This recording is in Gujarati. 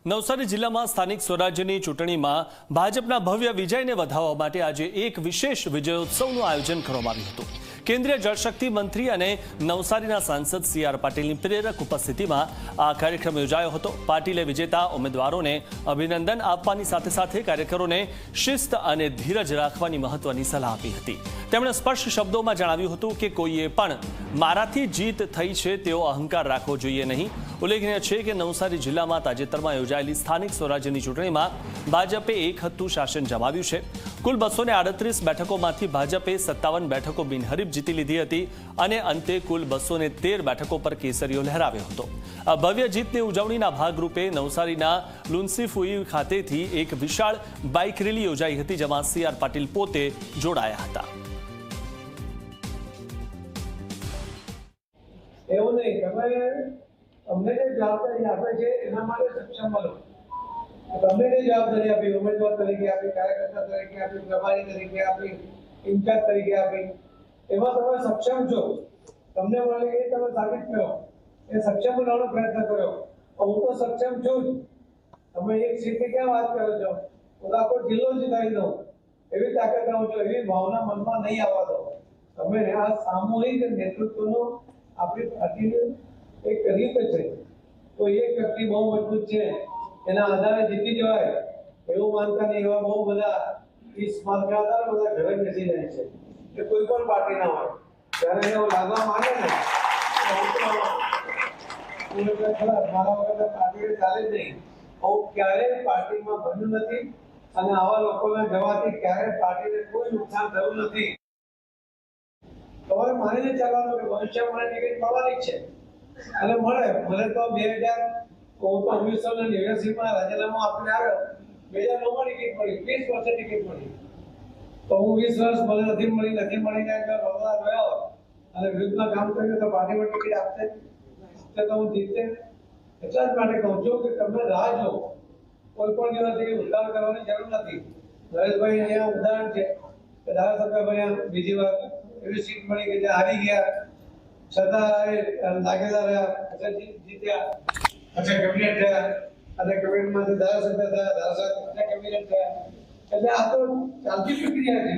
નવસારી જિલ્લામાં સ્થાનિક સ્વરાજ્યની ચૂંટણીમાં ભાજપના ભવ્ય વિજયને વધાવવા માટે આજે એક વિશેષ વિજયોત્સવનું આયોજન કરવામાં આવ્યું હતું। કેન્દ્રીય જળશક્તિ મંત્રી અને નવસારીના સાંસદ CR પાટીલની પ્રેરક ઉપસ્થિતિમાં આ કાર્યક્રમ યોજાયો હતો। પાટીલે વિજેતા ઉમેદવારોને અભિનંદન આપવાની સાથે સાથે કાર્યકરોને શિસ્ત અને ધીરજ રાખવાની મહત્વની સલાહ આપી હતી। તેમણે સ્પષ્ટ શબ્દોમાં જણાવ્યું હતું કે કોઈએ પણ મારાથી જીત થઈ છે તેવો અહંકાર રાખવો જોઈએ નહીં। ઉલ્લેખનીય છે કે નવસારી જિલ્લામાં તાજેતરમાં યોજાયેલી સ્થાનિક સ્વરાજ્યની ચૂંટણીમાં ભાજપે એક હત્તું શાસન જમાવ્યું છે। કુલ 238 બેઠકોમાંથી ભાજપે 57 બેઠકો બિનહરીફ જીતી લીધી હતી અને અંતે કુલ 213 બેઠકો પર કેસરીઓ લહેરાવ્યો હતો। આ ભવ્ય જીતની ઉજવણીના ભાગરૂપે નવસારીના લુન્સીફુઈ ખાતેથી એક વિશાળ બાઇક રેલી યોજાઈ હતી, જેમાં CR પાટીલ પોતે જોડાયા હતા। એવું નહીં, તમે અમને જે જવાબદારી આપે છે એના માટે સક્ષમ બનો। તમને જે જવાબદારી આપી, ઉમેદવાર તરીકે આપી, કાર્યકર્તા તરીકે આપી, પ્રભારી તરીકે આપી, ઇન્ચાર્જ તરીકે આપી, એમાં તમે સક્ષમ છો। તમને મળે એ તમે સાબિત કરો, એ સક્ષમ બનવાનો પ્રયત્ન કર્યો। હું તો સક્ષમ છું જ। તમે એક સીટની ક્યાં વાત કરો છો? હું આખો જિલ્લો જીતાવી દઉં એવી તાકાત રાખો છો, એવી ભાવના મનમાં નહીં આવવા દો। તમે આ સામૂહિક નેતૃત્વનું આપણી પાર્ટીની એક રીત છે। તો એક વ્યક્તિ બહુ મજબૂત છે, એના આધારે જીતી જવાય એવું માનતા નહીં। એવા બહુ બધા 30 માર્કના આધારે બધા ઘરે બેસી જાય છે કે કોઈ પણ પાર્ટીના હોય, જ્યારે એને લાગવા માંગે ને મારા વગર પાર્ટી ચાલે જ નહીં। હું ક્યારેય પાર્ટીમાં બન્યું નથી અને આવા લોકોના જવાથી ક્યારેય પાર્ટીને કોઈ નુકસાન થયું નથી। તમારે માનીને ચાલવાનું કે ભવિષ્યમાં મને ટિકિટ મળવાની જ છે અને મળે। મને તો 1989માં રાજીનામું આપીને આવ્યો, 2009માં ટિકિટ મળી, 20 વર્ષે ટિકિટ મળી। તો હું 20 વર્ષ મને નથી મળી વડોદરા ગયો અને વિરુદ્ધમાં કામ કર્યું તો પાર્ટીમાં ટિકિટ આપશે તો હું જીતે। એટલા જ માટે કહું છું કે તમે રાહ જો, કોઈ પણ દિવસ ઉદાહરણ કરવાની જરૂર નથી। નરેશભાઈ અહીંયા ઉદાહરણ છે કે ધારાસભ્ય બન્યા, બીજી વાર એવી સીટ મળી કે જે હારી ગયા છતાં લાગેલા રહ્યા, જીત્યા, કેબિનેટ થયા અને કેબિનેટમાંથી ધારાસભ્ય થયા, ધારાસભ્ય કેબિનેટ થયા। એટલે આ તો ચાલતી પ્રક્રિયા છે।